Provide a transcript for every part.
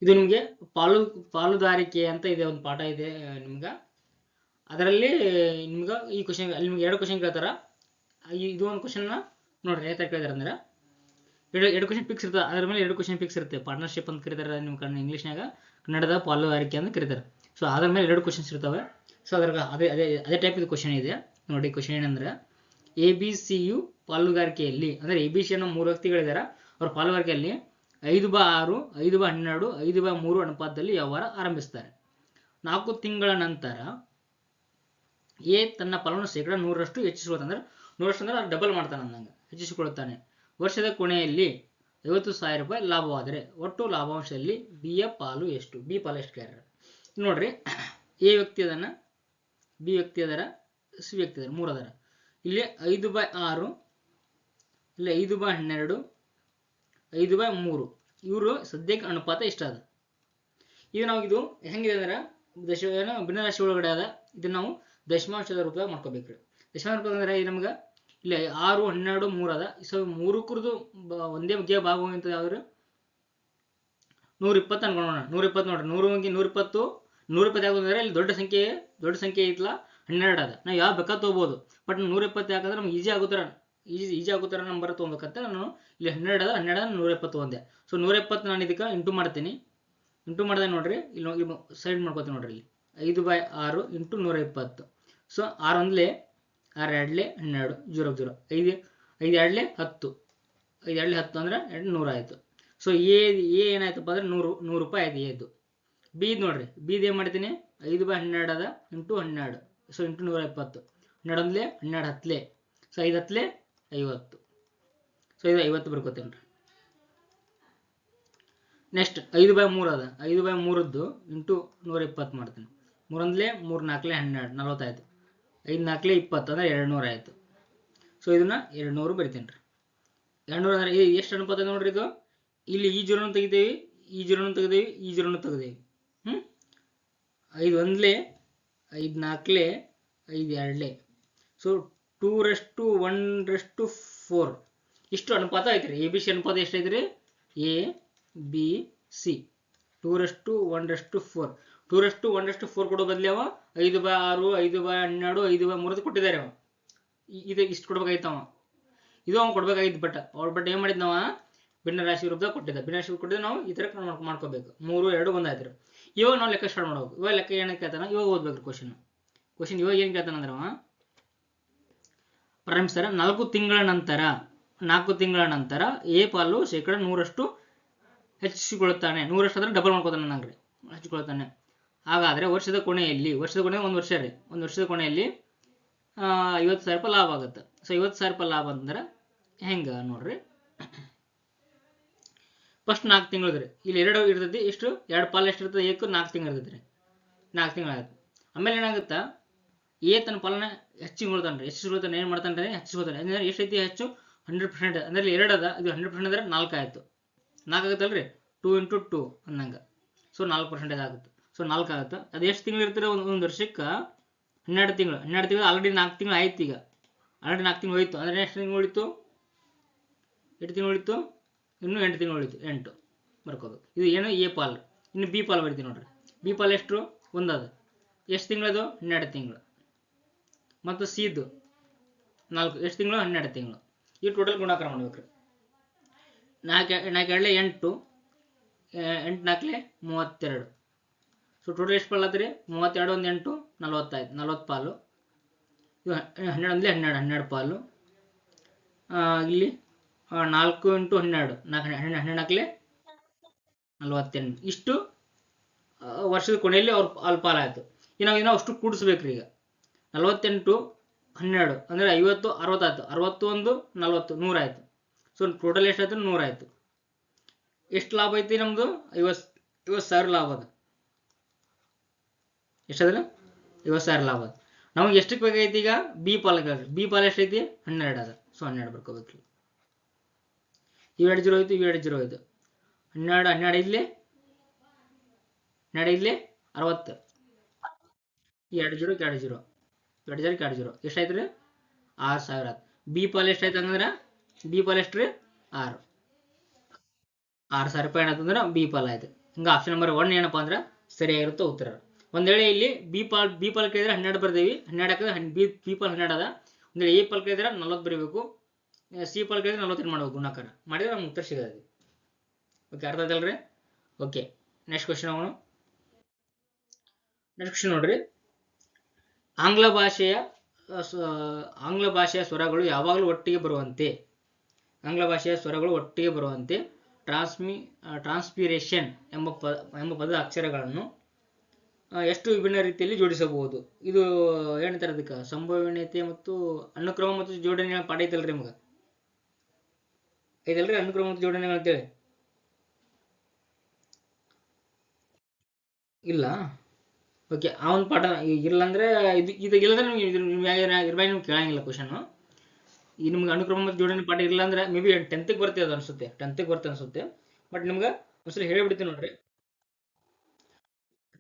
ಇದು ನಿಮಗೆ ಪಾಲುದಾರಿಕೆ ಅಂತ ಇದೆ, ಒಂದು ಪಾಠ ಇದೆ ನಿಮ್ಗೆ. ಅದರಲ್ಲಿ ನಿಮ್ಗೆ ಈ ಕ್ವಶನ್ ಅಲ್ಲಿ ನಿಮ್ಗೆ 2 ಕ್ವಶನ್ ಕೇಳ್ತಾರ. ಇದು ಒಂದು ಕ್ವಶನ್ ನೋಡ್ರಿ ಯಾವ ತರ ಕೇಳಿದಾರೆ ಅಂದ್ರೆ, ಎರಡು ಕ್ವಶನ್ ಫಿಕ್ಸ್ ಇರ್ತದೆ. ಅದ್ರ ಮೇಲೆ 2 ಕ್ವಶನ್ ಫಿಕ್ಸ್ ಇರುತ್ತೆ. ಪಾರ್ಟ್ನರ್ಶಿಪ್ ಅಂತ ಕರೀತಾರೆ ನಿಮ್ಮ ಇಂಗ್ಲೀಷ್ನಾಗ, ಕನ್ನಡದ ಪಾಲುದಾರಿಕೆ ಅಂತ ಕರೀತಾರೆ. ಸೊ ಅದ್ರ ಮೇಲೆ 2 ಕ್ವಶನ್ಸ್ ಇರ್ತವೆ. ಸೊ ಅದ್ರಾಗ ಅದೇ ಟೈಪ್ ಇದು ಕ್ವಶನ್ ಇದೆ ನೋಡಿ. ಕ್ವಶನ್ ಏನಂದ್ರೆ, ABC ಯು ಪಾಲುಗಾರಿಕೆಯಲ್ಲಿ, ಅಂದ್ರೆ ABC ಅನ್ನೋ 3 ವ್ಯಕ್ತಿಗಳಿದ್ದಾರೆ, ಅವ್ರ ಪಾಲುಗಾರಿಕೆಯಲ್ಲಿ 5/6, 5/12, 5/3 ಅನುಪಾತದಲ್ಲಿ ವ್ಯವಹಾರ ಆರಂಭಿಸ್ತಾರೆ. 4 ತಿಂಗಳ ನಂತರ ಎ ತನ್ನ ಪಾಲನ್ನು ಶೇಕಡ 100ರಷ್ಟು ಹೆಚ್ಚಿಸಿಕೊಳ್ಳುತ್ತಾನೆ. ಅಂದ್ರೆ 100ರಷ್ಟು ಅಂದ್ರೆ ಡಬಲ್ ಮಾಡ್ತಾನೆ ಅಂದಂಗೆ, ಹೆಚ್ಚಿಸಿಕೊಳ್ಳುತ್ತಾನೆ. ವರ್ಷದ ಕೊನೆಯಲ್ಲಿ 50,000 ರೂಪಾಯಿ ಲಾಭವಾದರೆ ಒಟ್ಟು ಲಾಭಾಂಶದಲ್ಲಿ ಬಿಯ ಪಾಲು ಎಷ್ಟು? ಬಿ ಪಾಲು ಎಷ್ಟು ಕೇಳ್ಯಾರ ನೋಡ್ರಿ. ಎ ವ್ಯಕ್ತಿ ಅದನ್ನ, ಬಿ ವ್ಯಕ್ತಿ ಅದರ, ಸಿ ವ್ಯಕ್ತಿ ಅದರ, 3 ಅದರ. ಇಲ್ಲಿ 5/6, ಇಲ್ಲಿ 5/12, 5/3 ಇವರು ಸದ್ಯಕ್ಕೆ ಅನುಪಾತ ಇಷ್ಟ ಅದ. ಈಗ ನಾವು ಇದು ಹೆಂಗಿದೆ ಅಂದ್ರೆ ಭಿನ್ನರಾಶಿ ಒಳಗಡೆ ಅದ. ಇದನ್ನ ನಾವು ದಶಮಾಂಶದ ರೂಪ ಮಾಡ್ಕೋಬೇಕ್ರಿ. ದಶಮಾಂಶ ರೂಪ ಅಂದ್ರೆ ನಮ್ಗೆ ಇಲ್ಲಿ 6, 12, 3 ಅದ. ಸೊ 3 ಕುರಿದು ಒಂದೇ ಬಗ್ಗೆ ಭಾಗವಂತ ಯಾವ್ದು 120 ಅನ್ಕೊಳ್ಳೋಣ. 120 ನೋಡ್ರಿ, 120 ಯಾವ್ದು ಅಂದ್ರೆ ಇಲ್ಲಿ ದೊಡ್ಡ ಸಂಖ್ಯೆ ಐತ್ಲ 12 ಅದ. ನಾವು ಯಾವ ಬೇಕಾದ ತಗೋಬಹುದು. ಬಟ್ 120 ಯಾಕಂದ್ರೆ ನಮ್ಗೆ ಈಜಿ ಆಗುತ್ತಾರ ನಂಬರ್ ತೊಗೊಬೇಕಂತ ನಾನು ಇಲ್ಲಿ 12 ಅದ, 120 ಒಂದೇ. ಸೊ 120 ನಾನು ಇದಕ್ಕೆ ಇಂಟು ಮಾಡ್ತೀನಿ. ಇಂಟು ಮಾಡಿದೆ ನೋಡ್ರಿ, ಇಲ್ಲಿ ಸೈಡ್ ಮಾಡ್ಕೋತೀನಿ ನೋಡ್ರಿ. ಇಲ್ಲಿ 5/6 ಇಂಟು 120. ಸೊ 6 ಒಂದ್ಲೆ 6 ಎರಡ್ಲೆ 12, 0 0, 5 2 10, 5 2 10 ಅಂದ್ರೆ 100 ಆಯ್ತು. ಸೊ ಎ ಏನಾಯ್ತಪ್ಪ ಅಂದ್ರೆ 100 ರೂಪಾಯಿ ಆಯ್ತು ಎದ್ದು. ಬಿ ನೋಡ್ರಿ, ಬಿದು ಏನು ಮಾಡ್ತೀನಿ, 5/12 ಅದ ಇಂಟು 12, ಸೊ ಇಂಟು 120, 12 ಒಂದ್ಲೆ 12 ಹತ್ಲೆ, ಸೊ 5 ಹತ್ಲೆ 50. ಸೊ ಇದು 50 ಬರ್ಕೋತೇನೆ ರೀ. ನೆಕ್ಸ್ಟ್ 5/3 ಅದ, 5/3ದ್ದು ಇಂಟು 120 ಮಾಡ್ತೀನಿ. 3 ಒಂದ್ಲೆ 3 4 12, 40 ಆಯ್ತು. 5 4 20 ಅಂದ್ರೆ 200 ಆಯ್ತು. ಸೊ ಇದನ್ನ 200 ಬರಿತೀನಿ ರೀ. 200 ಅಂದ್ರೆ ಎಷ್ಟು ಅನುಪಾತ ನೋಡ್ರಿ ಇದು. ಇಲ್ಲಿ ಈ ಜೀರೋನು ತೆಗಿತೀವಿ, ಈ ಜೀರೋನು ತೆಗೆದೇವಿ, ಈ ಜೀರೋನು ತೆಗೆದೇವಿ. 5 ಒಂದ್ಲೆ 5 4 5 2. ಸೊ 2:1:4 ಇಷ್ಟು ಅನುಪಾತ ಐತ್ರಿ. ABC ಅನುಪಾತ ಎಷ್ಟು ಐತ್ರಿ? ABC 2:1:4. 2:1:4 ಕೊಡೋ ಬದಲಿ ಅವ 5/6, 5/12, 5/3 ಕೊಟ್ಟಿದ್ದಾರೆ. ಅವ ಇದು ಇಷ್ಟು ಕೊಡ್ಬೇಕಾಗಿತ್ತವ, ಇದು ಅವ್ನು ಕೊಡ್ಬೇಕಾಗಿತ್ತು. ಬಟ್ ಏನ್ ಮಾಡಿದ್ ನಾವ ಭಿನ್ನರಾಶಿ ರೂಪದಾಗ ಕೊಟ್ಟಿದ್ದ. ಭಿನ್ನರಾಶಿ ಕೊಟ್ಟಿದ್ದ ನಾವು ಈ ತರ ಮಾಡ್ಕೋಬೇಕು. 3, 2 1 ಆಯ್ತು. ಇವಾಗ ನಾವು ಲೆಕ್ಕ ಸ್ಟಾರ್ಟ್ ಮಾಡ್ಬೇಕು. ಇವಾಗ ಲೆಕ್ಕ ಏನಕ್ಕೆ ಕೇಳ್ತಾನ, ಇವಾಗ ಓದ್ಬೇಕ್ರಿ ಕ್ವಶನ್ ಇವಾಗ ಏನ್ ಕೇಳ್ತಾನ ಅಂದ್ರೆ ಅವ ಪ್ರಾರಂಭಿಸ್ತಾರ. 4 ತಿಂಗಳ ನಂತರ ಎ ಪಾಲು ಶೇಕಡ 100ರಷ್ಟು ಹೆಚ್ಚಿಸಿಕೊಳ್ಳುತ್ತಾನೆ. 100ರಷ್ಟು ಅಂದ್ರೆ ಡಬಲ್ ಮಾಡ್ಕೋತಾನೆ ನಂಗ್ರಿ, ಹೆಚ್ಚಿಕೊಳ್ಳುತ್ತಾನೆ. ಹಾಗಾದ್ರೆ ವರ್ಷದ ಕೊನೆಯಲ್ಲಿ 1 ವರ್ಷ ರೀ, 1 ವರ್ಷದ ಕೊನೆಯಲ್ಲಿ 50,000 ರೂಪಾಯಿ ಲಾಭ ಆಗುತ್ತೆ. ಸೊ 50,000 ರೂಪಾಯಿ ಲಾಭ ಅಂದ್ರೆ ಹೆಂಗ ನೋಡ್ರಿ. ಫಸ್ಟ್ 4 ತಿಂಗಳು ಇಲ್ಲಿ 2 ಇರ್ತೈತಿ. ಎಷ್ಟು 2 ಪಾಲು ಎಷ್ಟು ಇರ್ತದೆ? 4 ತಿಂಗಳು ಇರ್ತೈತಿ ರೀ. 4 ತಿಂಗಳು ಆಗುತ್ತೆ. ಆಮೇಲೆ ಏನಾಗುತ್ತಾ, ಎ ತನ್ನ ಪಾಲನ ಹೆಚ್ಚಿಸ್ಕೊಳ್ತಾನೆ. ಏನ್ ಮಾಡ್ತಾನೆ? ಹೆಚ್ಚಿಸ್ಕೊಳ್ತಾನೆ. ಅಂದ್ರೆ ಎಷ್ಟೈತಿ ಹೆಚ್ಚು? 100%. ಅಂದ್ರೆ ಇಲ್ಲಿ 2 ಅದ, ಇದು 100% ಅಂದ್ರೆ 4 ಆಯ್ತು. 4 ಆಗುತ್ತಲ್ರಿ, 2 × 2 ಅಂದಂಗ. ಸೊ 4% ಆಗುತ್ತೆ. ಸೊ 4 ಆಗುತ್ತೆ. ಅದು ಎಷ್ಟು ತಿಂಗಳು ಇರ್ತಾರೆ? ಒಂದು ವರ್ಷಕ್ಕೆ 12 ತಿಂಗಳು. 12 ತಿಂಗಳು ಆಲ್ರೆಡಿ 4 ತಿಂಗಳು ಆಯ್ತು. ಈಗ ಆಲ್ರೆಡಿ 4 ತಿಂಗಳು ಹೋಯ್ತು. ಅಂದ್ರೆ ಎಷ್ಟು ತಿಂಗಳು ಉಳಿತು? 8 ತಿಂಗಳು ಉಳಿತು. ಇನ್ನು 8 ತಿಂಗಳು ಉಳಿತು. 8 ಬರ್ಕೋಬೇಕು. ಇದು ಏನು ಎ ಪಾಲ್. ಇನ್ನು ಬಿ ಪಾಲ್ ಬರ್ತೀವಿ ನೋಡ್ರಿ. ಬಿ ಪಾಲ್ ಎಷ್ಟು? ಒಂದದ. ಎಷ್ಟು ತಿಂಗಳದು? 12 ತಿಂಗಳು. ಮತ್ತು ಸಿದು 4. ಎಷ್ಟು ತಿಂಗಳು? 12 ತಿಂಗಳು. ಈ ಟೋಟಲ್ ಗುಣಾಕಾರ ಮಾಡ್ಬೇಕ್ರಿ. 4 2 8, 8 4 32. ಸೊ ಟೋಟಲ್ ಎಷ್ಟು ಪಾಲ್ ಆತ್ರಿ? 32 1 8 40 ಆಯ್ತು. 40 ಪಾಲು. ಇದು 12 ಒಂದ್ಲೆ 12 ಪಾಲು. ಇಲ್ಲಿ 4 × 12 12 48. ಇಷ್ಟು ವರ್ಷದ ಕೊನೆಯಲ್ಲಿ ಅವ್ರ ಪಾಲ್ ಆಯ್ತು. ನಾವು ಅಷ್ಟು ಕೂಡಿಸ್ಬೇಕ್ರಿ. ಈಗ 48 12 ಅಂದ್ರೆ 50 60 ಆಯ್ತು. 61 40 100 ಆಯ್ತು. ಸೊ ಟೋಟಲ್ ಎಷ್ಟಾಯ್ತು? 100 ಆಯ್ತು. ಎಷ್ಟು ಲಾಭ ಐತಿ ನಮ್ದು? 50,000 ಲಾಭ ಅದ. ಎಷ್ಟಾದ್ರೆ 50,000 ಲಾಭ ಅದ. ನಮಗೆ ಎಷ್ಟಕ್ಕೆ ಬೇಕಾಗೈತಿ ಈಗ? ಬಿ ಪಾಲ್. ಬಿ ಪಾಲ್ ಎಷ್ಟೈತಿ? 12 ಅದ. ಸೊ 12 ಬರ್ಕೋಬೇಕ್ರಿ. ಇವು 2 0 ಹೋಯ್ತು, ಇವು 2 0 ಹೋಯ್ತು. 12 12 ಇಲ್ಲೇ 60. 2 0 2 0 2 0 2 0 ಎಷ್ಟಾಯ್ತು ರೀ? 6,000 ಆಯ್ತು. ಬಿ ಪಾಲ್ ಎಷ್ಟಾಯ್ತು ಹಂಗಂದ್ರೆ? ಬಿ ಪಾಲ್ ಎಷ್ಟು ರೀ? 6,000 ರೂಪಾಯಿ ಏನಂತಂದ್ರೆ ಬಿ ಪಾಲ್ ಆಯ್ತು. ಹಿಂಗೆ ಆಪ್ಷನ್ ನಂಬರ್ 1 ಏನಪ್ಪ ಅಂದ್ರೆ ಸರಿಯಾಗಿರುತ್ತೆ ಉತ್ತರ. ಒಂದ್ ವೇಳೆ ಇಲ್ಲಿ ಬಿ ಪಾಲ್ ಕೇಳಿದ್ರೆ 12 ಬರ್ದೇವಿ, 12 ಹಾಕಿದ್ರೆ ಬಿ ಪಾಲ್ 12 ಅದ. ಒಂದ್ ವೇಳೆ ಎ ಪಾಲ್ ಕೇಳಿದ್ರೆ 40 ಬರೀಬೇಕು, ಸಿ ಪಾಲ್ ಕೇಳಿದ್ರೆ 48 ಮಾಡ್ಬೇಕು, ಗುಣಾಕಾರ ಮಾಡಿದ್ರೆ ನಮ್ಗೆ ಉತ್ತರ ಸಿಗೋದು. ಓಕೆ, ಅರ್ಥ ಆಯ್ತಲ್ರಿ? ಓಕೆ, ನೆಕ್ಸ್ಟ್ ಕ್ವಶನ್ ಅವನು. ನೆಕ್ಸ್ಟ್ ಕ್ವಶನ್ ನೋಡ್ರಿ, ಆಂಗ್ಲ ಭಾಷೆಯ ಸ್ವರಗಳು ಯಾವಾಗಲೂ ಒಟ್ಟಿಗೆ ಬರುವಂತೆ, ಆಂಗ್ಲ ಭಾಷೆಯ ಸ್ವರಗಳು ಒಟ್ಟಿಗೆ ಬರುವಂತೆ ಟ್ರಾನ್ಸ್ಪಿರೇಷನ್ ಎಂಬ ಪದದ ಅಕ್ಷರಗಳನ್ನು ಎಷ್ಟು ವಿಭಿನ್ನ ರೀತಿಯಲ್ಲಿ ಜೋಡಿಸಬಹುದು? ಇದು ಏನಂತಾರೆ ಅದಕ್ಕೆ, ಸಂಭವನೀಯತೆ ಮತ್ತು ಅನುಕ್ರಮ ಮತ್ತು ಜೋಡಣೆ ಪಾಠ ಐತಲ್ರಿ ನಿಮ್ಗೆ, ಐತಲ್ರಿ ಅನುಕ್ರಮ ಮತ್ತು ಜೋಡಣೆಗಳು ಅಂತೇಳಿ? ಇಲ್ಲ. ಓಕೆ, ಆ ಒಂದು ಪಾಠ ಇಲ್ಲಂದ್ರೆ ಇದು ಇಲ್ಲಂದ್ರೆ ನಿಮ್ಗೆ ಕೇಳಂಗಿಲ್ಲ ಕ್ವಶನ್. ಈ ನಿಮ್ಗೆ ಅನುಕ್ರಮ ಮತ್ತು ಜೋಡಣೆ ಪಾಠ ಇಲ್ಲ ಅಂದ್ರೆ ಮೇ ಬಿ 10th ಬರ್ತದೆ ಅದು ಅನ್ಸುತ್ತೆ, 10th ಬರುತ್ತೆ ಅನ್ಸುತ್ತೆ. ಬಟ್ ನಿಮ್ಗೆ ಒಂದ್ಸಲ ಹೇಳಿಬಿಡ್ತೀನಿ ನೋಡ್ರಿ.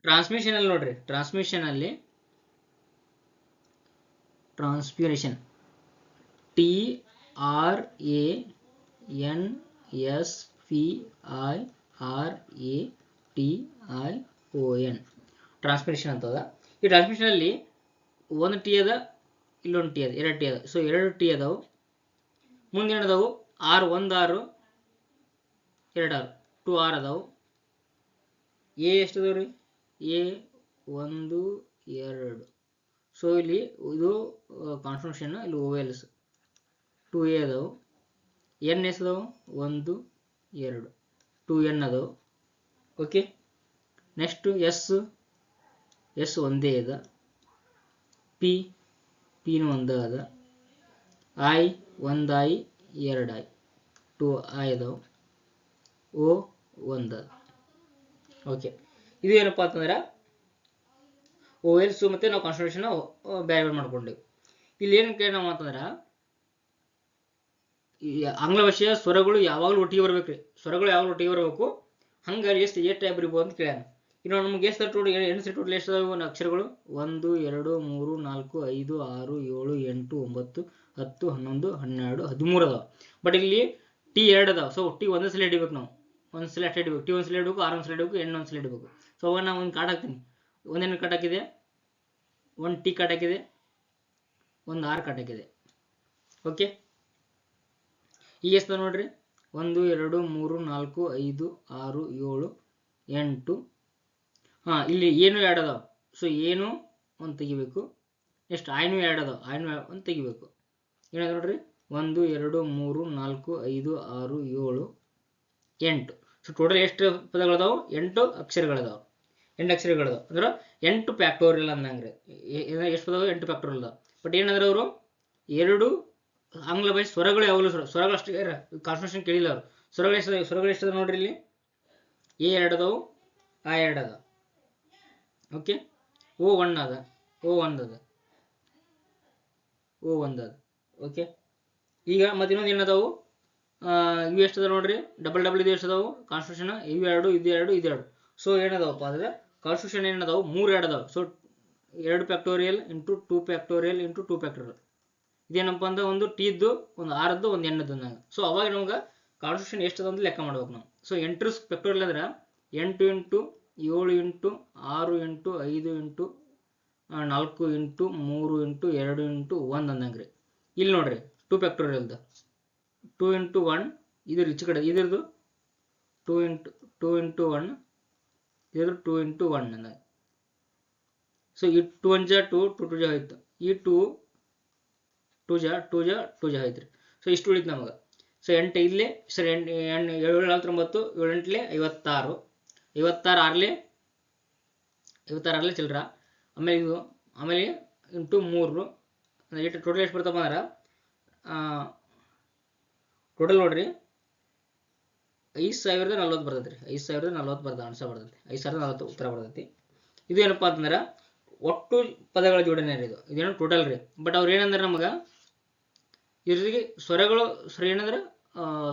ಟ್ರಾನ್ಸ್ಮಿಷನ್ ಅಲ್ಲಿ ನೋಡ್ರಿ, ಟ್ರಾನ್ಸ್ಪಿರೇಷನ್ TRANSPIRATION ಟ್ರಾನ್ಸ್ಪಿರೇಷನ್ ಅಂತದ. ಈ ಟ್ರಾನ್ಸ್ಮಿಷನ್ ಅಲ್ಲಿ ಒಂದು ಟಿ ಅದ, ಇಲ್ಲೊಂದು ಟಿ ಅದ, 2 ಟಿ ಅದ. ಸೊ 2 ಟಿ ಅದಾವು, ಮುಂದೆ ಏನದಾವು 6 1 6 2 6 2 6 ಅದಾವು. ಎ ಎಷ್ಟು ಅದಾವ ರೀ? ಎ 1 2. ಸೊ ಇಲ್ಲಿ ಇದು ಕಾನ್ಫರ್ಮೇಷನ್, ಇಲ್ಲಿ ಓವೆಲ್ಸ್ 2A ಅದಾವು. ಎನ್ ಎಷ್ಟು ಅದಾವು? 1 2 2N ಅದಾವು. ಓಕೆ, ನೆಕ್ಸ್ಟ್ ಎಸ್ ಒಂದೇ ಅದ, ಪಿನೂ ಒಂದೇ ಅದ, ಐ 1 I 2 I 2 I ಅದಾವು, ಓ 1 ಅದ. ಓಕೆ, ಇದು ಏನಪ್ಪಾ ಅಂತಂದ್ರೆ ಓವೆಲ್ಸ್ ಮತ್ತೆ ನಾವು ಕಾನ್ಸ್ಟಿಟ್ಯೂಷನ್ ಬೇರೆ ಮಾಡ್ಕೊಂಡೇವಿ. ಇಲ್ಲಿ ಏನಕ್ಕೆ ನಾವು ಅಂತಂದ್ರೆ ಆಂಗ್ಲ ಭಾಷೆಯ ಸ್ವರಗಳು ಯಾವಾಗಲೂ ಒಟ್ಟಿಗೆ ಬರ್ಬೇಕ್ರಿ, ಸ್ವರಗಳು ಯಾವಾಗಲೂ ಒಟ್ಟಿಗೆ ಬರಬೇಕು. ಹಂಗಾಗಿ ಎಷ್ಟು ಟೈಪ್ ಬರಿಬೋದು ಅಂತ ಕೇಳ್ಯಾನ. ಇನ್ನು ನಮ್ಗೆ ಎಷ್ಟು ಟೋಟಲ್ ಎಷ್ಟು ಅದಾವು ಅಕ್ಷರಗಳು? 1 2 3 4 5 6 7 8 9 10 11 12 13 ಅದಾವ. ಬಟ್ ಇಲ್ಲಿ ಟಿ 2 ಅದಾವ. ಸೊ ಒಟ್ಟಿಗೆ ಒಂದೇ ಸಲ ಹಿಡಿಬೇಕು ನಾವು, ಒಂದ್ಸಲ ಅಷ್ಟೇ ಹಿಡಿಬೇಕು. ಟಿ ಒಂದ್ಸಲ ಹಿಡಬೇಕು, ಆರ್ ಒಂದ್ಸಲ ಹಿಡಬೇಕು, ಎನ್ ಒಂದ್ಸಲ ಹಿಡಬೇಕು. ಸೊ ಅವಾಗ ನಾವು ಒಂದು ಕಾರ್ಡ್ ಹಾಕ್ತೀನಿ, ಒಂದೇನು ಕಟ್ ಹಾಕಿದೆ, ಒಂದು ಟಿ ಕಟ್ ಹಾಕಿದೆ, ಒಂದು ಆರ್ ಕಟ್ ಹಾಕಿದೆ. ಓಕೆ, ಈಗ ಎಷ್ಟು ನೋಡ್ರಿ, 1 2 3 4 5 6 7 8. ಇಲ್ಲಿ ಏನು 2 ಅದಾವ. ಸೊ ಏನು ಒಂದು ತೆಗಿಬೇಕು. ನೆಕ್ಸ್ಟ್ ಐನು 2 ಅದಾವ, ಐನು ಒಂದು ತೆಗಿಬೇಕು. ಏನಾದ್ರು ನೋಡ್ರಿ, 1 2 3 4 5 6 7 8. ಸೊ ಟೋಟಲ್ ಎಷ್ಟು ಪದಗಳದಾವು? 8 ಅಕ್ಷರಗಳದಾವ. 8 ಅಕ್ಷರಗಳದಾವ ಅಂದ್ರೆ 8 ಫ್ಯಾಕ್ಟೋರಿಯಲ್ ಅಂದಂಗ್ರೆ. ಎಷ್ಟು ಪದವು? 8 ಫ್ಯಾಕ್ಟೋರಿಯಲ್ ಅದಾವ. ಬಟ್ ಏನಂದ್ರೆ ಅವರು 2 ಆಂಗ್ಲ ಭಾಷೆ ಸ್ವರಗಳು ಯಾವಾಗಲೂ ಸ್ವರಗಳು ಅಷ್ಟೇ ಕಾನ್ಸ್ಟಿಟ್ಯೂಷನ್ ಕೇಳಿಲ್ಲ ಅವರು. ಸ್ವರಗಳು ಎಷ್ಟು ನೋಡ್ರಿ, ಇಲ್ಲಿ ಎ 2 ಅದಾವು, ಆ 2 ಅದ. ಓಕೆ, ಓ 1 ಅದ, ಓ 1 ಅದ, ಓ 1 ಅದ. ಓಕೆ, ಈಗ ಮತ್ತೆ ಇನ್ನೊಂದು ಏನದಾವು, ಇವು ಎಷ್ಟು ಅದ ನೋಡ್ರಿ, ಡಬಲ್ ಇದು ಎಷ್ಟು ಅದಾವು ಕಾನ್ಸ್ಟಿಟ್ಯೂಷನ್, ಇವು 2 ಇದು 2 ಇದು 2. ಸೊ ಏನದಾವಪ್ಪ ಅಂದ್ರೆ ಕಾನ್ಸ್ಟಿಟ್ಯೂಷನ್ ಏನದಾವು 3 2 ಅದಾವು. So 2 factorial into 2 factorial into 2 factorial. ಇದೇನಪ್ಪ ಅಂದ್ರೆ ಒಂದು ಟಿ ಇದ್ದು, ಒಂದು ಆರದ್ದು, ಒಂದು ಎಣ್ಣದ್ದು ನಂಗೆ. ಸೊ ಅವಾಗ ನಮ್ಗೆ ಕಾನ್ಸ್ಟಿಟ್ಯೂಷನ್ ಎಷ್ಟು ಅದ ಅಂತ ಲೆಕ್ಕ ಮಾಡ್ಬೇಕು ನಾವು. ಸೊ 8 ಫ್ಯಾಕ್ಟೋರಿಯಲ್ ಅಂದ್ರೆ 8 into 7 into 6 into 5 into 4 into 3 into 2 into 1 ಅಂದಂಗ್ರಿ. ಇಲ್ಲಿ ನೋಡ್ರಿ 2 ಫ್ಯಾಕ್ಟೋರಿಯಲ್ದು 2 ಇಂಟು 1, ಇದ್ರ ಈಚೆ ಕಡೆ ಇದ್ರದ್ದು 2 ಇಂಟು 1, ಇದ್ರ 2 ಇಂಟು 1 ಅಂದಂಗೆ. ಸೊ ಈ 2 1 ಜಾ 2, 2 2 ಜಾ ಹೋಯ್ತು, ಈ 2 2 ಜಾ 2 ಜಾ 2 ಜಾ ಹೋಯ್ತು ರೀ. ಸೊ ಇಷ್ಟು ಉಳಿತು ನಮಗೆ. ಸೊ 8 ಇಲ್ಲೇ, ಸರಿ 7 7 49, 7 8 56, 56 6 ಚಿಲ್ಲರ. ಆಮೇಲೆ ಇದು, ಆಮೇಲೆ ಇಂಟು 3 ಎಷ್ಟು ಟೋಟಲ್ ಎಷ್ಟು ಬರ್ತಪ್ಪ ಅಂದ್ರೆ ಟೋಟಲ್ ನೋಡ್ರಿ 5040 ಬರ್ತೈತಿ ರೀ. 5040 ಬರ್ತದೆ, ಆನ್ಸರ್ ಬರ್ತೈತಿ. 5040 ಉತ್ತರ ಬರ್ತೈತಿ. ಇದು ಏನಪ್ಪ ಅಂತಂದ್ರೆ ಒಟ್ಟು ಪದಗಳ ಜೋಡಣೆ ರೀ. ಇದೇನು ಟೋಟಲ್ ರೀ. ಬಟ್ ಅವ್ರು ಏನಂದ್ರೆ ನಮಗೆ ಇದ್ರಿಗೆ ಸ್ವರಗಳು ಏನಂದ್ರೆ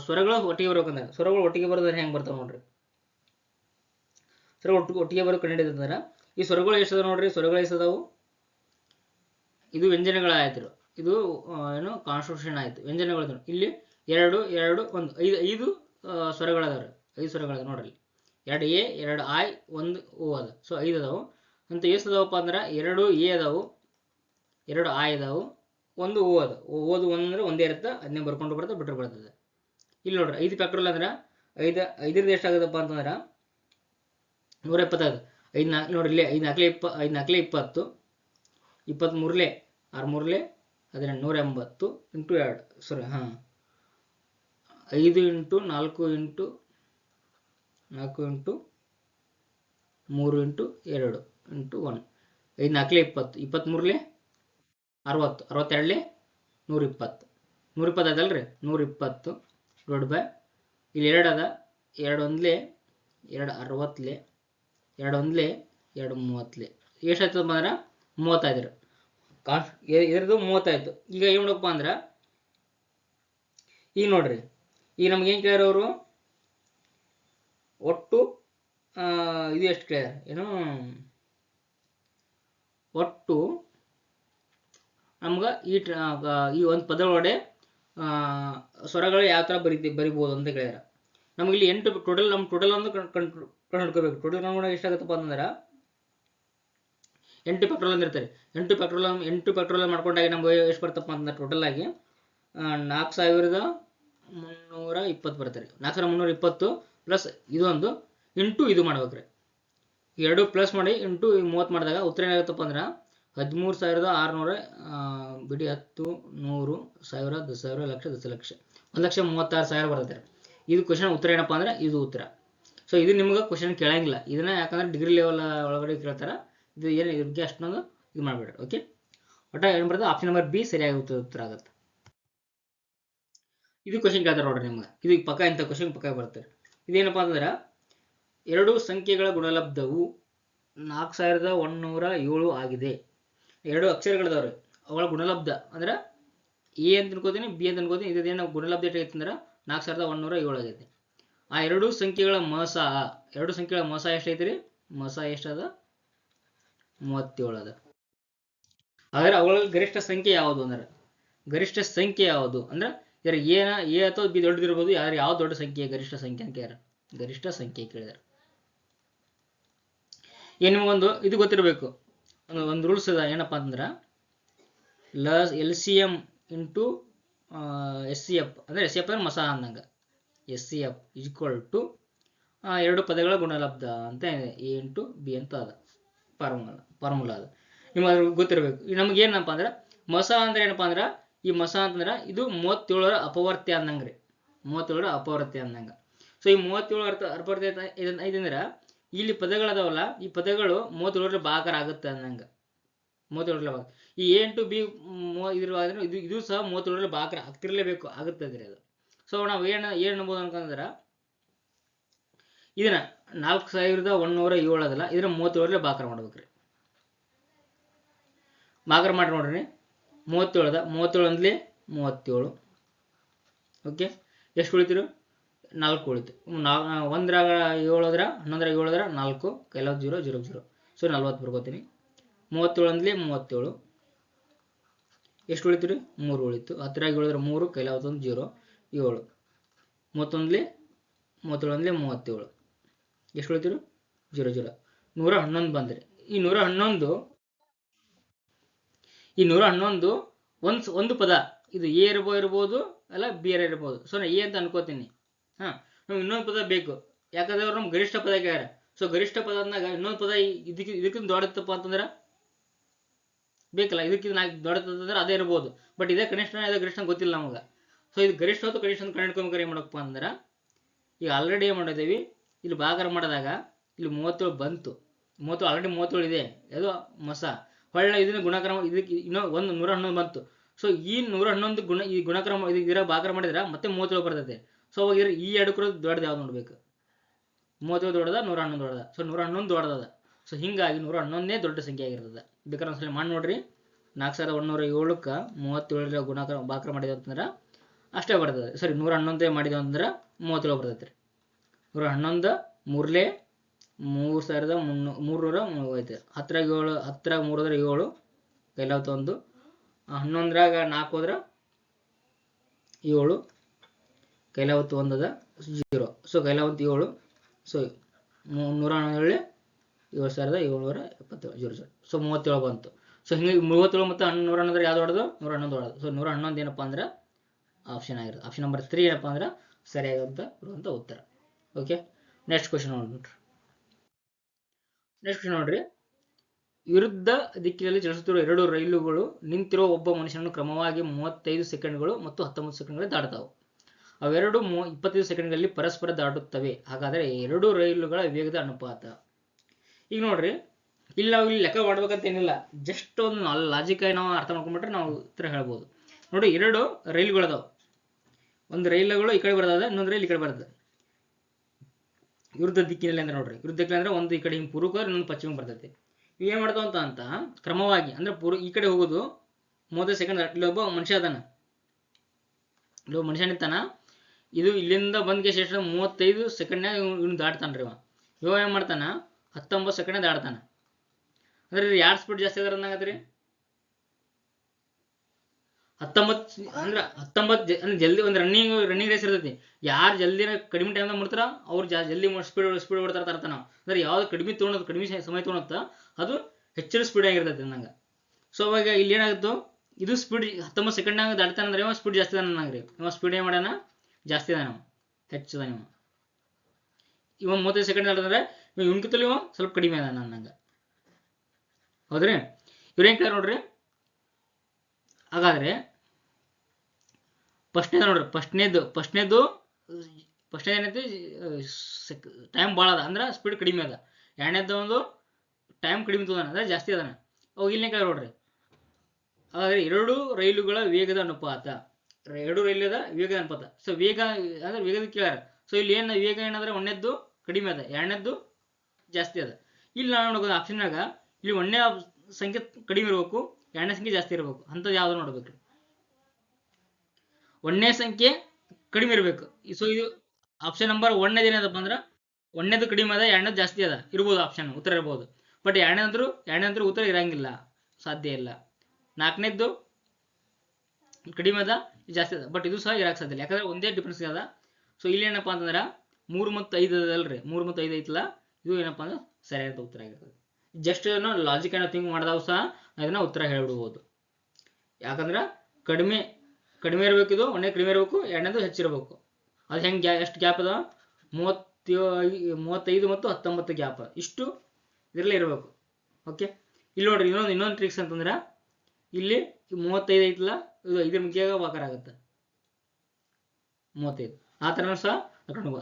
ಸ್ವರಗಳು ಒಟ್ಟಿಗೆ ಬರ್ಬೇಕಂದ್ರೆ, ಸ್ವರಗಳು ಒಟ್ಟಿಗೆ ಬರೋದ್ರೆ ಹೆಂಗೆ ಬರ್ತಾವೆ ನೋಡ್ರಿ. ಸ್ವರ ಒಟ್ಟಿಗೆ ಬರೋ ಕಂಡು ಹಿಡಿದ್ರೆ ಈ ಸ್ವರಗಳು ಎಷ್ಟದ ನೋಡ್ರಿ, ಸ್ವರಗಳು ಎಷ್ಟದಾವು? ಇದು ವ್ಯಂಜನಗಳಾಯ್ತು, ಇದು ಏನು ಕಾನ್ಸ್ಟಿಟ್ಯೂಷನ್ ಆಯ್ತು, ವ್ಯಂಜನಗಳು. ಇಲ್ಲಿ 2 2 1 5 ಸ್ವರಗಳದಾವ್ರಿ, 5 ಸ್ವರಗಳದ ನೋಡ್ರಿ. 2 ಎ 2 ಐ 1 ಓ ಅದ. ಸೊ 5 ಅದಾವು. ಅಂತ ಎಷ್ಟು ಅದಾವಪ್ಪ ಅಂದ್ರೆ 2 ಎ ಅದಾವು, 2 ಐ ಅದಾವು, 1 ಓ ಅದ. ಓದು 1 ಅಂದ್ರೆ ಒಂದೇ ಇರುತ್ತೆ, ಅದನ್ನೇ ಬರ್ಕೊಂಡು ಬರ್ತದೆ, ಬಿಟ್ಟರೆ ಬರ್ತದೆ. ಇಲ್ಲಿ ನೋಡ್ರಿ 5 ಫ್ಯಾಕ್ಟೋರಿಯಲ್ ಅಂದ್ರೆ 5ರಿಂದ ಎಷ್ಟಾಗುತ್ತಪ್ಪ ಅಂತಂದ್ರೆ 170 5 4 ನೋಡ್ರಿ ಇಲ್ಲಿ 5 4 20, 23 6 3 180 into 2 sorry 5 into 4 into 4 into 3 into 2 into 1 5 4 20, 23 60, 62 120, 120 ಅದಲ್ರಿ 120 divide by ಇಲ್ಲಿ 2 ಅದ, 2 1 2 60 2 1 2 30 ಎಷ್ಟಾಯ್ತದ ಅಂದ್ರೆ 35 ಇದ್ರದ್ದು 35. ಈಗ ಏನು ಮಾಡಪ್ಪ ಅಂದ್ರೆ ಈಗ ನೋಡ್ರಿ, ಈಗ ನಮ್ಗೆ ಏನು ಕೇಳ್ಯಾರ ಅವರು ಒಟ್ಟು ಇದು ಎಷ್ಟು ಕೇಳ್ಯಾರ ಏನು ಒಟ್ಟು ನಮ್ಗೆ ಈ ಒಂದು ಪದ ಒಳಗಡೆ ಸ್ವರಗಳು ಯಾವ ಥರ ಬರಿಬೋದು ಅಂತ ಕೇಳ್ಯಾರ. ನಮ್ಗೆ ಇಲ್ಲಿ 8 ಟೋಟಲ್ ನಮ್ಮ ಟೋಟಲ್ ಒಂದು ಕಂಡುಹಿಡ್ಕೋಬೇಕು. ಟೋಟಲ್ ಕಂಡು ಎಷ್ಟಾಗುತ್ತಪ್ಪ ಅಂದ್ರೆ 8 ಫ್ಯಾಕ್ಟೋರಿಯಲ್ ಅಂತ ಇರ್ತಾರೆ. 8 ಫ್ಯಾಕ್ಟೋರಿಯಲ್ ಮಾಡ್ಕೊಂಡಾಗ ನಮ್ಗೆ ಎಷ್ಟು ಬರ್ತಪ್ಪ ಅಂತಂದ್ರೆ ಟೋಟಲ್ ಆಗಿ 4320 ಬರ್ತಾರೆ. 4320 ಪ್ಲಸ್ ಇದೊಂದು ಇಂಟು ಇದು ಮಾಡ್ಬೇಕ್ರಿ. 2 ಪ್ಲಸ್ ಮಾಡಿ ಇಂಟು 30 ಮಾಡಿದಾಗ ಉತ್ತರ ಏನಾಗುತ್ತಪ್ಪ ಅಂದ್ರೆ 13,600 ಬಿಡಿ 10 100 1000 10,000 ಲಕ್ಷ 10 ಲಕ್ಷ 1,36,000 ಬರ್ತೈತೆ. ಇದು ಕ್ವಶನ್ ಉತ್ತರ ಏನಪ್ಪ ಅಂದ್ರೆ ಇದು ಉತ್ತರ. ಸೊ ಇದು ನಿಮ್ಗೆ ಕ್ವಶನ್ ಕೇಳಂಗಿಲ್ಲ, ಇದನ್ನ ಯಾಕಂದ್ರೆ ಡಿಗ್ರಿ ಲೆವೆಲ್ ಒಳಗಡೆ ಕೇಳ್ತಾರೆ. ಇದು ಏನು ಇದಕ್ಕೆ ಅಷ್ಟೊಂದು ಇದು ಮಾಡಬೇಡ್ರಿ. ಓಕೆ, ಒಟ್ಟ ಏನು ಬರ್ತದೆ ಆಪ್ಷನ್ ನಂಬರ್ ಬಿ ಸರಿಯಾಗಿ ಉತ್ತರ ಆಗುತ್ತೆ. ಇದು ಕ್ವಶನ್ ಕೇಳ್ತಾರೆ ನೋಡ್ರಿ ನಿಮ್ಗೆ, ಇದು ಪಕ್ಕ ಇಂಥ ಕ್ವಶನ್ ಪಕ್ಕ ಬರ್ತದೆ. ಇದೇನಪ್ಪ ಅಂದ್ರೆ 2 ಸಂಖ್ಯೆಗಳ ಗುಣಲಬ್ಧವು 4107 ಆಗಿದೆ. 2 ಅಕ್ಷರಗಳಿದಾವ್ರಿ, ಅವುಗಳ ಗುಣಲಬ್ಧ ಅಂದ್ರೆ ಎ ಅಂತ ಅನ್ಕೋತೀನಿ, ಬಿ ಅಂತ ಅನ್ಕೋತೀನಿ. ಇದೇನು ಗುಣಲಬ್ಧ ಎಷ್ಟಾಗೈತೆ ಅಂದ್ರೆ 4107 ಆಗೈತೆ. ಆ 2 ಸಂಖ್ಯೆಗಳ ಮಸ ಎಷ್ಟೈತಿ ರೀ? ಮಸ ಎಷ್ಟದ? 37 ಅದ. ಹಾಗಾದ್ರೆ ಅವುಗಳಲ್ಲಿ ಗರಿಷ್ಠ ಸಂಖ್ಯೆ ಯಾವುದು ಅಂದ್ರೆ ಯಾರು ಎ ಅಥವಾ ಬಿ ದೊಡ್ಡದಿರ್ಬೋದು, ಯಾವ ದೊಡ್ಡ ಸಂಖ್ಯೆ ಗರಿಷ್ಠ ಸಂಖ್ಯೆ ಅಂತ ಕೇಳ್ಯಾರ. ಗರಿಷ್ಠ ಸಂಖ್ಯೆ ಕೇಳಿದಾರೆ. ಏನು ನಿಮಗೊಂದು ಇದು ಗೊತ್ತಿರಬೇಕು, ಒಂದು ರೂಲ್ಸ್ ಅದ. ಏನಪ್ಪಾ ಅಂತಂದ್ರೆ LCM ಇಂಟು SCF ಅಂದ್ರೆ SCF ಅಂದ್ರೆ ಮಸ ಅಂದಂಗ. SCF ಈಕ್ವಲ್ ಟು 2 ಪದಗಳ ಗುಣಲಬ್ಧ ಅಂತ ಇದೆ, ಎ ಇಂಟು ಬಿ ಅಂತ ಅದ ಫಾರ್ಮುಲಾ ಅದು ನಿಮ್ಗೆ ಅದ್ರ ಗೊತ್ತಿರಬೇಕು. ನಮ್ಗೆ ಏನಪ್ಪ ಅಂದ್ರೆ ಮಸ ಅಂದ್ರೆ ಏನಪ್ಪಾ ಅಂದ್ರೆ ಈ ಮಸ ಅಂತಂದ್ರೆ ಇದು 37ರ ಅಪವರ್ತ್ಯ ಅಂದಂಗ್ರಿ. 37ರ ಅಪವರ್ತ್ಯ ಅಂದಂಗ. ಸೊ ಈ 37 ಅಪವರ್ತ್ಯ ಇದಂದ್ರೆ ಇಲ್ಲಿ ಪದಗಳದಾವಲ್ಲ, ಈ ಪದಗಳು 37ರ ಭಾಗರ ಆಗುತ್ತೆ ಅಂದಂಗ. 37ರ ಭಾಗ ಈ ಎ ಇಂಟು ಬಿ ಇದು ಸಹ 37ರ ಭಾಗರ ಆಗ್ತಿರ್ಲೇಬೇಕು, ಆಗುತ್ತದೆ ಅದು. ಸೊ ನಾವು ಏನು ಅನ್ಬೋದು ಅನ್ಕಂದ್ರೆ ಇದನ್ನ 4107 ಅದಲ್ಲ, ಇದನ್ನ 37ರ ಭಾಗರ ಮಾಡ್ಬೇಕ್ರಿ. ಭಾಗರ ಮಾಡಿ ನೋಡ್ರಿ 37 37 ಒಂದ್ಲಿ 37. ಓಕೆ, ಎಷ್ಟು ಉಳಿತಿರು? 4 ಉಳಿತು. 1ರಾಗ 7 ಅದ್ರ 11ರಾಗ 7 ಅದ್ರ 4 ಕೆಲವು 0 0 0. ಸೊ 40 ಬರ್ಕೋತೀನಿ. 37 ಒಂದ್ಲಿ 37. ಎಷ್ಟು ಉಳಿತಿರಿ? 3 ಉಳಿತು. 10ರಾಗ 7 ಅದ್ರ 3 ಕೆಲವು 0 7. 37 ಒಂದ್ಲಿ 37. ಎಷ್ಟು ಉಳಿತಿರು? 0 0. 111 ಬಂದ್ರಿ. ಈ 111 ಒಂದು ಪದ, ಇದು ಎ ಇರ್ಬೋದು ಅಲ್ಲ ಬಿ ಇರ್ಬೋದು. ಸೊ ನಾ ಎ ಅಂತ ಅನ್ಕೋತೀನಿ. ನಮ್ಗೆ ಇನ್ನೊಂದು ಪದ ಬೇಕು, ಯಾಕಂದ್ರೆ ಅವ್ರು ನಮ್ಗೆ ಗರಿಷ್ಠ ಪದ ಕೇಳ್ಯಾರ. ಸೊ ಗರಿಷ್ಠ ಪದ ಅಂದಾಗ ಇನ್ನೊಂದು ಪದ ಇದಕ್ಕಿಂತ ದೊಡ್ಡದಪ್ಪ ಅಂತಂದ್ರೆ ಬೇಕಲ್ಲ, ಇದಕ್ಕಿಂತ ದೊಡ್ಡದಂದ್ರೆ ಅದೇ ಇರ್ಬೋದು. ಬಟ್ ಇದೇ ಕನಿಷ್ಠ ಇದೇ ಗರಿಷ್ಠ ಗೊತ್ತಿಲ್ಲ ನಮಗೆ. ಸೊ ಇದು ಗರಿಷ್ಠ ಮತ್ತು ಕನಿಷ್ಠ ಅಂತ ಕಂಡುಹಿಡ್ಕೊಂಡ್ರೆ ಏನು ಮಾಡಪ್ಪ ಅಂದ್ರೆ ಈಗ ಆಲ್ರೆಡಿ ಏನು ಮಾಡಿದ್ದೀವಿ, ಇಲ್ಲಿ ಭಾಗಾರ ಮಾಡಿದಾಗ ಇಲ್ಲಿ 37 ಬಂತು. 37 ಆಲ್ರೆಡಿ 37 ಇದೆ, ಅದು ಮಸ. ಹೊಳ್ಳೆ ಇದನ್ನ ಗುಣಕ್ರಮ ಇದಕ್ಕೆ ಇನ್ನೂ 111 ಬಂತು. ಸೊ ಈ 111 ಈ ಗುಣಕ್ರಮ ಇದರ ಭಾಗಾರ ಮಾಡಿದ್ರೆ ಮತ್ತೆ 37 ಬರ್ತೈತೆ. ಸೊ ಅವಾಗ ಈ ಎರಡು ಕೂಡ ದೊಡ್ಡದು ಯಾವ್ದು ನೋಡ್ಬೇಕು? 37 ದೊಡ್ಡದ, 111 ದೊಡ್ಡದ. ಸೊ 111 ದೊಡ್ಡದ. ಸೊ ಹಿಂಗಾಗಿ 111ನೇ ದೊಡ್ಡ ಸಂಖ್ಯೆ ಆಗಿರ್ತದೆ. ಬೇಕಾದ್ರೆ ಒಂದ್ಸಲ ಮಾಡಿ ನೋಡ್ರಿ. 4107ಕ್ಕೆ 37ರ ಗುಣಾಕಾರ ಭಾಗಾರ ಮಾಡಿದೆ ಅಂತಂದ್ರೆ ಅಷ್ಟೇ ಬರ್ತದೆ. ಸರಿ, 111 ಮಾಡಿದೆ ಅಂದ್ರೆ 37 ಬರ್ತೈತೆ ರೀ. 111 3 3330 10ರಾಗ 7 10ರಾಗ 3 ಹೋದ್ರೆ 7 ಕೈಲಾವತ್ತು 1. 11ರಾಗ 4 ಹೋದ್ರೆ 7 ಕೈಲಾವತ್ತು 1 ಅದ 0. ಸೊ ಕೈಲಾವತ್ತು 7. ಸೊ 111 7,777 ಸೊ 37 ಬಂತು. ಸೊ ಹಿಂಗಾಗಿ 37 ಮತ್ತು 111 ಯಾವ್ದು ಹೊಡೆದು 111 ಹೊಡೆದು. ಸೊ 111 ಏನಪ್ಪ ಅಂದ್ರೆ ಆಪ್ಷನ್ ಆಗಿರುತ್ತೆ. ಆಪ್ಷನ್ ನಂಬರ್ 3 ಏನಪ್ಪ ಅಂದ್ರೆ ಸರಿಯಾದಂತ ಇರುವಂತ ಉತ್ತರ. ಓಕೆ, ನೆಕ್ಸ್ಟ್ ಕ್ವಶನ್ ನೋಡ್ರಿ. ನೋಡ್ರಿ, ವಿರುದ್ಧ ದಿಕ್ಕಿನಲ್ಲಿ ಚಲಿಸುತ್ತಿರುವ 2 ರೈಲುಗಳು ನಿಂತಿರುವ ಒಬ್ಬ ಮನುಷ್ಯನನ್ನು ಕ್ರಮವಾಗಿ 35 ಸೆಕೆಂಡ್ಗಳು ಮತ್ತು 19 ಸೆಕೆಂಡ್ಗಳಲ್ಲಿ ದಾಟುತ್ತವೆ. ಅವೆರಡು 25 ಸೆಕೆಂಡ್ಗಳಲ್ಲಿ ಪರಸ್ಪರ ದಾಟುತ್ತವೆ. ಹಾಗಾದರೆ 2 ರೈಲುಗಳ ವೇಗದ ಅನುಪಾತ. ಈಗ ನೋಡ್ರಿ, ಇಲ್ಲಿ ನಾವು ಲೆಕ್ಕ ಮಾಡ್ಬೇಕಂತ ಏನಿಲ್ಲ, ಜಸ್ಟ್ ಒಂದು ಲಾಜಿಕ್ ಆಗಿ ನಾವು ಅರ್ಥ ಮಾಡ್ಕೊಂಡ್ಬಿಟ್ರೆ ನಾವು ಉತ್ತರ ಹೇಳ್ಬೋದು. ನೋಡಿ, 2 ರೈಲುಗಳದಾವ. ಒಂದು ರೈಲುಗಳು ಈ ಕಡೆ ಬರ್ತದೆ, ಇನ್ನೊಂದು ರೈಲು ಈ ಕಡೆ ಬರ್ತದೆ. ವಿರುದ್ಧ ದಿಕ್ಕಿನಲ್ಲಿ ಅಂದ್ರೆ ನೋಡ್ರಿ, ವಿರುದ್ಧ ದಿಕ್ಕಿನಲ್ಲಿ ಅಂದ್ರೆ ಒಂದು ಈ ಕಡೆ ಹಿಂಗೆ ಪೂರ್ವಕ, ಇನ್ನೊಂದು ಪಶ್ಚಿಮ ಬರ್ತೈತಿ. ಇವು ಏನ್ ಮಾಡ್ತಾವ ಅಂತ ಕ್ರಮವಾಗಿ ಅಂದ್ರೆ ಈ ಕಡೆ ಹೋಗೋದು 30 ಸೆಕೆಂಡ್. ಇಲ್ಲೊಬ್ಬ ಮನುಷ್ಯ ಅದಾನ, ಇಲ್ಲೊಬ್ಬ ಮನುಷ್ಯ ನಿಂತಾನ. ಇದು ಇಲ್ಲಿಂದ ಬಂದ್ಗೆ ಎಷ್ಟು 35 ಸೆಕೆಂಡ್ನಾಗ ಇವ್ನು ದಾಟ್ತಾನ್ರಿ. ಇವ ಏನ್ ಮಾಡ್ತಾನ 19 ಸೆಕೆಂಡ್ ದಾಟ್ತಾನ. ಅಂದ್ರೆ ಯಾರು ಸ್ಪೀಡ್ ಜಾಸ್ತಿ ಅದಾರ ಅಂದಾಗತ್ರಿ? 19 ಅಂದ್ರೆ 19 ಅಂದ್ರೆ ಜಲ್ದಿ ಒಂದು ರನ್ನಿಂಗ್ ರೇಸ್ ಇರ್ತೈತಿ. ಯಾರು ಜಲ್ದಿ ಕಡಿಮೆ ಟೈಮ್ದಾಗ ಮಾಡ್ತಾರ ಅವ್ರು ಜಲ್ದಿ ಸ್ಪೀಡ್ ಓಡ್ತಾರ ಅರ್ಥ. ನಾವು ಅಂದ್ರೆ ಯಾವ್ದು ಕಡಿಮೆ ಸಮಯ ತೊಗೊಳತ್ತ ಅದು ಹೆಚ್ಚಿನ ಸ್ಪೀಡ್ ಆಗಿರ್ತೈತಿ ನಂಗೆ. ಸೊ ಅವಾಗ ಇಲ್ಲಿ ಏನಾಗುತ್ತೋ, ಇದು ಸ್ಪೀಡ್ 19 ಸೆಕೆಂಡ್ನಾಗ ದಾಟ್ತಾನ ಅಂದ್ರೆ ಇವ ಸ್ಪೀಡ್ ಜಾಸ್ತಿ ಅದ ನಂಗ್ರಿ. ಇವ ಸ್ಪೀಡ್ ಏನ್ ಮಾಡ್ಯಾನ ಜಾಸ್ತಿ ಅದ, ನಾವು ಹೆಚ್ಚದ. ಇವ 35 ಸೆಕೆಂಡ್ ದಾಟಂದ್ರೆ ಇವ್ಕಿತ್ತಲ್ಲಿ ಇವ ಸ್ವಲ್ಪ ಕಡಿಮೆ ಅದ ನಂಗೆ. ಹೌದ್ರಿ? ಇವ್ರೇನ್ ಕೇಳ ನೋಡ್ರಿ. ಹಾಗಾದ್ರೆ ಫಸ್ಟ್ನೇದು ನೋಡ್ರಿ, ಫಸ್ಟ್ನೇದು ಏನೈತಿ, ಟೈಮ್ ಭಾಳ ಅದ ಅಂದ್ರೆ ಸ್ಪೀಡ್ ಕಡಿಮೆ ಅದ. ಎರಡನೇದು ಒಂದು ಟೈಮ್ ಕಡಿಮೆ ತಗೋದಾನ ಅಂದ್ರೆ ಜಾಸ್ತಿ ಅದಾನ. ಅವಾಗ ಇಲ್ಲೇ ಕೇಳ ನೋಡ್ರಿ. ಹಾಗಾದ್ರೆ 2 ರೈಲುಗಳ ವೇಗದ ಅನುಪಾತ. 2 ರೈಲುದ ವೇಗದ ಅನುಪಾತ. ಸೊ ವೇಗ ಅಂದ್ರೆ ವೇಗದ ಕೇಳ್ಯಾರ. ಸೊ ಇಲ್ಲಿ ಏನು ವೇಗ ಏನಂದ್ರೆ ಒಂದನೇದ್ದು ಕಡಿಮೆ ಅದ, ಎರಡನೇದ್ದು ಜಾಸ್ತಿ ಅದ. ಇಲ್ಲಿ ನಾವು ನೋಡ್ಬೋದು ಆಪ್ಷನ್ನಾಗ ಇಲ್ಲಿ ಒಂದನೇ ಸಂಖ್ಯೆ ಕಡಿಮೆ ಇರಬೇಕು, ಎರಡನೇ ಸಂಖ್ಯೆ ಜಾಸ್ತಿ ಇರಬೇಕು. ಅಂಥದ್ದು ಯಾವ್ದು ನೋಡ್ಬೇಕು? ಒಂದನೇ ಸಂಖ್ಯೆ ಕಡಿಮೆ ಇರಬೇಕು. ಸೊ ಇದು ಆಪ್ಷನ್ ನಂಬರ್ 1ನೇದು ಏನದಪ್ಪ ಅಂದ್ರೆ ಒಂದನೇದು ಕಡಿಮೆ ಅದ, ಎರಡನೇದು ಜಾಸ್ತಿ ಅದ ಇರ್ಬೋದು, ಆಪ್ಷನ್ ಉತ್ತರ ಇರ್ಬೋದು. ಬಟ್ ಎರಡನೇದ್ರು ಉತ್ತರ ಇರಂಗಿಲ್ಲ, ಸಾಧ್ಯ ಇಲ್ಲ. 4ನೇದ್ದು ಕಡಿಮೆ ಅದ, ಜಾಸ್ತಿ ಅದ, ಬಟ್ ಇದು ಸಹ ಇರಕ್ಕೆ ಸಾಧ್ಯ ಇಲ್ಲ, ಯಾಕಂದ್ರೆ ಒಂದೇ ಡಿಫ್ರೆನ್ಸ್ ಅದ. ಸೊ ಇಲ್ಲಿ ಏನಪ್ಪಾ ಅಂತಂದ್ರೆ 3 ಮತ್ತು 5 ಅದಲ್ರಿ, 3 ಮತ್ತು 5 ಐತಲ್ಲ, ಇದು ಏನಪ್ಪಾ ಅಂದ್ರೆ ಸರಿಯಾದ ಉತ್ತರ ಆಗಿರ್ತದೆ. ಜಸ್ಟ್ ಏನೋ ಲಾಜಿಕ್ ಏನೋ ಥಿಂಕ್ ಮಾಡಿದಾಗ ಸಹ ಅದನ್ನ ಉತ್ತರ ಹೇಳ್ಬಿಡ್ಬೋದು. ಯಾಕಂದ್ರೆ ಕಡಿಮೆ ಇರಬೇಕಿದು, ಒಂದೇ ಕಡಿಮೆ ಇರಬೇಕು, ಎರಡನೇದು ಹೆಚ್ಚಿರಬೇಕು. ಅದು ಹೆಂಗೆ ಎಷ್ಟು ಗ್ಯಾಪ್ ಅದ? 35 ಮತ್ತು 19 ಗ್ಯಾಪ್, ಇಷ್ಟು ಇದರಲ್ಲೇ ಇರಬೇಕು. ಓಕೆ, ಇಲ್ಲಿ ನೋಡ್ರಿ ಇನ್ನೊಂದು ಟ್ರಿಕ್ಸ್ ಅಂತಂದ್ರೆ ಇಲ್ಲಿ 35 ಐತಲ್ಲ, ಇದು 5 ಮುಖ್ಯ ವಾಕರ್ ಆಗುತ್ತೆ 35. ಆ ಥರನೂ ಸಹ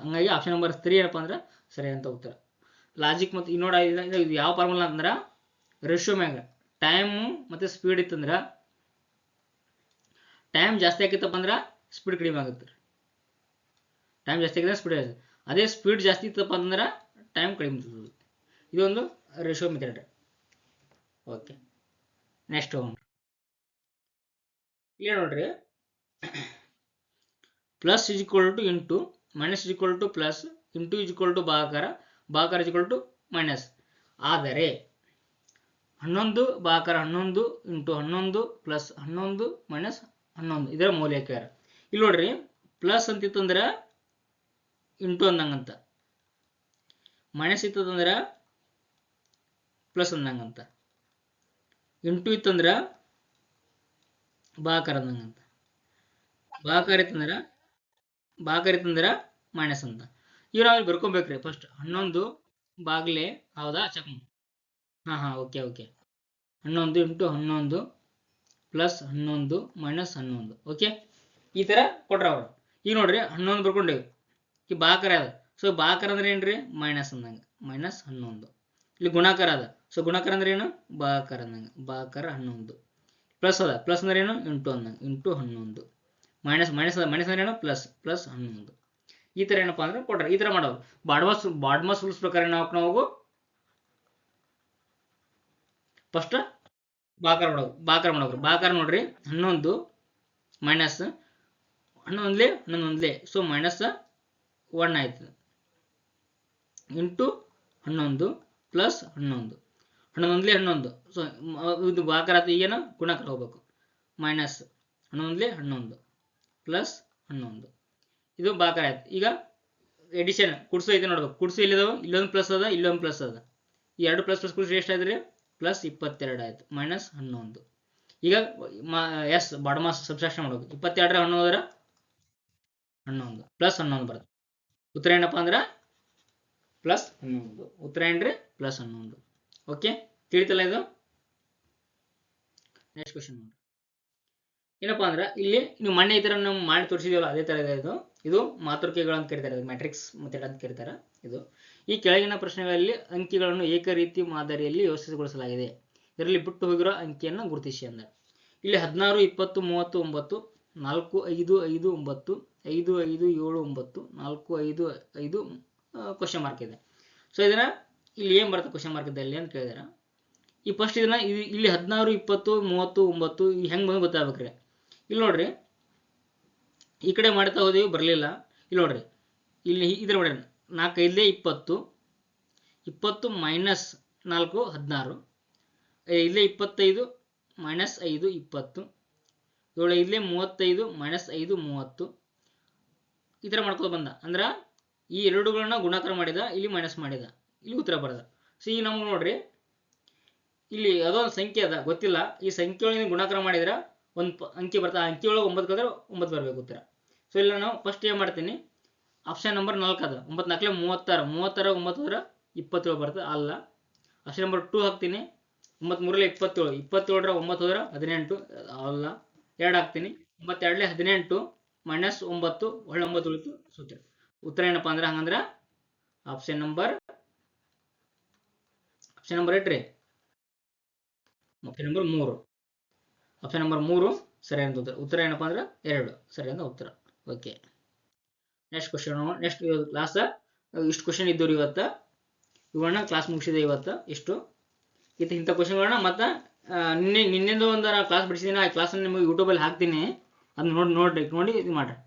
ಹಂಗಾಗಿ ಆಪ್ಷನ್ ನಂಬರ್ 3 ಏನಪ್ಪ ಅಂದ್ರೆ ಸರಿಯಾದಂಥ ಉತ್ತರ. ಲಾಜಿಕ್ ಮತ್ತು ಇನ್ನೋಡ ಇದು ಯಾವ ಫಾರ್ಮುಲಾ ಅಂತಂದ್ರೆ ರೇಷಿಯೋ ಮ್ಯಾಗ ಟೈಮು ಮತ್ತು ಸ್ಪೀಡ್ ಇತ್ತಂದ್ರೆ ಟೈಮ್ ಜಾಸ್ತಿ ಆಗಿತ್ತಪ್ಪ ಅಂದ್ರೆ ಸ್ಪೀಡ್ ಕಡಿಮೆ ಆಗುತ್ತೆ. ಟೈಮ್ ಜಾಸ್ತಿ ಆಗಿದ್ರೆ ಸ್ಪೀಡ್ ಆಗುತ್ತೆ. ಅದೇ ಸ್ಪೀಡ್ ಜಾಸ್ತಿ ಇತ್ತಪ್ಪ ಅಂದ್ರೆ ಟೈಮ್ ಕಡಿಮೆ ಇರ್ತದೆ. ಇದೊಂದು ರೇಷಿಯೋ ಮೆಥಡ್. ಓಕೆ, ನೆಕ್ಸ್ಟ್ ಇಲ್ಲಿ ನೋಡ್ರಿ, plus is equal to into, minus is equal to plus, into is equal to ಭಾಗಾಕಾರ ಇಸ್ ಈಕ್ವಲ್ ಟು ಮೈನಸ್. ಆದರೆ 11 ಭಾಗಾಕಾರ 11 ಇಂಟು 11 ಪ್ಲಸ್ 11 ಮೈನಸ್ 11 ಇದರ ಮೌಲ್ಯಕಾರ. ಇಲ್ಲಿ ನೋಡ್ರಿ, ಪ್ಲಸ್ ಅಂತಿತ್ತಂದ್ರೆ ಇಂಟು ಅಂದಂಗಂತ, ಮೈನಸ್ ಇತ್ತಂದ್ರೆ ಪ್ಲಸ್ ಅಂದಂಗಂತ, ಇಂಟು ಇತ್ತಂದ್ರೆ ಭಾಗಾಕಾರ ಅಂದಂಗಂತ, ಭಾಗಾಕಾರ ಇತ್ತಂದ್ರೆ ಮೈನಸ್ ಅಂತ. ಇವ್ ನಾವು ಬರ್ಕೊಬೇಕ್ರಿ. ಫಸ್ಟ್ 11 ಬಾಗ್ಲೆ ಹೌದಾ, ಚೆಕ್. ಹಾ okay. 11 into 11 plus 11 minus 11. Okay, ಈ ಥರ ಕೊಟ್ರ ಅವರು. ಈಗ ನೋಡ್ರಿ 11 ಬರ್ಕೊಂಡೇವಿ, ಈ ಭಾಗಾಕಾರ ಅದ. ಸೊ ಭಾಗಾಕಾರ ಅಂದ್ರೆ ಏನ್ರಿ? ಮೈನಸ್ ಅಂದಂಗೆ, ಮೈನಸ್ 11. ಇಲ್ಲಿ ಗುಣಾಕಾರ ಅದ. ಸೊ ಗುಣಾಕಾರ ಅಂದ್ರೆ ಏನು? ಭಾಗಾಕಾರ ಅಂದಂಗೆ, ಭಾಗಾಕಾರ 11. ಪ್ಲಸ್ ಅದ, ಪ್ಲಸ್ ಅಂದ್ರೆ ಏನು? ಇಂಟು ಅಂದಂಗೆ, ಇಂಟು 11. ಮೈನಸ್ ಅದ, ಮೈನಸ್ ಅಂದ್ರೆ ಏನು? ಪ್ಲಸ್ 11. ಈ ಥರ ಏನಪ್ಪಾ ಅಂದ್ರೆ ಕೊಟ್ರೆ ಈ ಥರ ಮಾಡೋದು. ಬಾಡ್ಮಾಸ್ ರೂಲ್ಸ್ ಪ್ರಕಾರ ನಾವು ಫಸ್ಟ್ ಭಾಗಾಕಾರ ಮಾಡೋದು. ಭಾಗಾಕಾರ ನೋಡ್ರಿ, 11 ಮೈನಸ್ 11 ಸೊ ಮೈನಸ್ 1 ಆಯ್ತು, ಇಂಟು 11 ಪ್ಲಸ್ 11 ಸೊ ಇದು ಭಾಗಾಕಾರ ಆಯ್ತು. ಈಗೇನು ಗುಣಾಕಾರ ಹೋಗ್ಬೇಕು. ಮೈನಸ್ 11 ಪ್ಲಸ್ 11 ಇದು ಭಾಗಾಕಾರ ಆಯ್ತು. ಈಗ ಎಡಿಷನ್ ಕುಡ್ಸು ಐತೆ ನೋಡ್ಬೇಕು. ಕುಡ್ಸು ಇಲ್ಲಿದಾವ, ಇಲ್ಲೊಂದು ಪ್ಲಸ್ ಅದ, ಇಲ್ಲೊಂದು ಪ್ಲಸ್ ಅದ. ಈ ಎರಡು ಪ್ಲಸ್ ಪ್ಲಸ್ ಕುಡ್ಸು ಎಷ್ಟಾಯ್ತು ಪ್ಲಸ್ 22 ಆಯ್ತು, ಮೈನಸ್ 11. ಈಗ ಎಸ್ ಬಾಡಮಾಸ್ ಸಬ್ಸ್ಟ್ರಾಕ್ಷನ್ ಮಾಡೋದು. 22 11 11 ಪ್ಲಸ್ 11 ಬರುತ್ತೆ. ಉತ್ತರ ಏನಪ್ಪ ಅಂದ್ರೆ ಪ್ಲಸ್ 11. ಉತ್ತರ ಏನ್ರಿ ಪ್ಲಸ್ 11. ಓಕೆ, ತಿಳಿತಲ್ಲ ಇದು. ನೆಕ್ಸ್ಟ್ ಕ್ವಶನ್ ನೋಡಿ. ಏನಪ್ಪಾ ಅಂದ್ರೆ ಇಲ್ಲಿ ನೀವು ಮೊನ್ನೆ ಈ ತರ ನಾವು ಮಾಡಿ ತೋರಿಸಿದೀವಲ್ಲ ಅದೇ ತರ ಇದೆ ಇದು. ಇದು ಮಾತೃಕೆಗಳು ಅಂತ ಕರೀತಾರೆ, ಮ್ಯಾಟ್ರಿಕ್ಸ್ ಮೆಥಡ್ ಅಂತ ಕರೀತಾರೆ ಇದು. ಈ ಕೆಳಗಿನ ಪ್ರಶ್ನೆಗಳಲ್ಲಿ ಅಂಕಿಗಳನ್ನು ಏಕರೀತಿ ಮಾದರಿಯಲ್ಲಿ ವ್ಯವಸ್ಥಿತಗೊಳಿಸಲಾಗಿದೆ. ಇದರಲ್ಲಿ ಬಿಟ್ಟು ಹೋಗಿರೋ ಅಂಕಿಯನ್ನು ಗುರುತಿಸಿ ಅಂದ್ರೆ ಇಲ್ಲಿ 16 20 39 4 5 5 9 5 5 7 9 4 5 5 ಕ್ವಶನ್ ಮಾರ್ಕ್ ಇದೆ. ಸೊ ಇದನ್ನ ಇಲ್ಲಿ ಏನ್ ಬರುತ್ತೆ ಕ್ವಶನ್ ಮಾರ್ಕ್ ಇದ್ದಲ್ಲಿ ಅಂತ ಕೇಳಿದಾರೆ. ಈ ಫಸ್ಟ್ ಇದನ್ನ ಇಲ್ಲಿ 16 20 39 ಹೆಂಗ್ ಬಂದು ಗೊತ್ತಾಗ್ಬೇಕ್ರಿ. ಇಲ್ಲಿ ನೋಡ್ರಿ, ಈ ಕಡೆ ಮಾಡ್ತಾ ಹೋದೀವಿ ಬರಲಿಲ್ಲ. ಇಲ್ಲಿ ನೋಡ್ರಿ, ಇಲ್ಲಿ ಇದ್ರ ನೋಡಿ 4 5 20 20 ಮೈನಸ್ 4 16, ಇಲ್ಲೇ 25 ಮೈನಸ್ 5 20, 7 ಇಲ್ಲೇ 35 ಮೈನಸ್ 5 30. ಈ ಥರ ಮಾಡ್ಕೊಂಡು ಬಂದ ಅಂದ್ರೆ ಈ ಎರಡುಗಳನ್ನ ಗುಣಾಕಾರ ಮಾಡಿದ, ಇಲ್ಲಿ ಮೈನಸ್ ಮಾಡಿದ, ಇಲ್ಲಿ ಉತ್ತರ ಬರದ. ಸೊ ಈಗ ನಮ್ಗೆ ನೋಡ್ರಿ ಇಲ್ಲಿ ಅದೊಂದು ಸಂಖ್ಯೆ ಅದ ಗೊತ್ತಿಲ್ಲ, ಈ ಸಂಖ್ಯೆ ಒಳಗೆ ಗುಣಾಕಾರ ಮಾಡಿದ್ರೆ ಒಂದು ಅಂಕಿ ಬರ್ತಾ, ಅಂಕಿ ಒಳಗೆ 9 ಕದ್ರೆ 9 ಬರಬೇಕು ಉತ್ತರ. ಸೊ ಇಲ್ಲಿ ನಾನು ಫಸ್ಟ್ ಏನು ಮಾಡ್ತೀನಿ, ಆಪ್ಷನ್ ನಂಬರ್ 4 ಅದ, 9 4 36, 36 9 27 ಬರ್ತದೆ ಅಲ್ಲ. ಆಪ್ಷನ್ ನಂಬರ್ 2 ಹಾಕ್ತೀನಿ, 9 3 27, 27 9 18 ಅಲ್ಲ. 2 ಹಾಕ್ತೀನಿ, 92 18 ಮೈನಸ್ 9 ಒಳ್ಳೆ 9 ಉಳಿತು. ಸೂತ್ರ ಉತ್ತರ ಏನಪ್ಪ ಅಂದ್ರೆ ಹಂಗಂದ್ರೆ ಆಪ್ಷನ್ ನಂಬರ್ ಏನ್ರಿ, ಆಪ್ಷನ್ ನಂಬರ್ 3. ಆಪ್ಷನ್ ನಂಬರ್ 3 ಸರಿಯಾದ ಉತ್ತರ. ಉತ್ತರ ಏನಪ್ಪಾ ಅಂದ್ರೆ 2 ಸರಿಯಾದ ಉತ್ತರ. Okay, next question. Next class ಇಷ್ಟು ಕ್ವಶನ್ ಇದ್ದವ್ರು ಇವತ್ತು, ಇವುಗಳನ್ನ ಕ್ಲಾಸ್ ಮುಗಿಸಿದೆ ಇವತ್ತು. ಇಷ್ಟು ಇಂಥ ಕ್ವಶನ್ಗಳನ್ನ ಮತ್ತೆ ನಿನ್ನೆಂದು ಒಂದು ಕ್ಲಾಸ್ ಬಿಡಿಸಿದ್ದೀನಿ, ಆ ಕ್ಲಾಸನ್ನು ನಿಮಗೆ ಯೂಟ್ಯೂಬಲ್ಲಿ ಹಾಕ್ತೀನಿ, ಅದನ್ನ ನೋಡಿ ಇದು ಮಾಡ್ರಿ.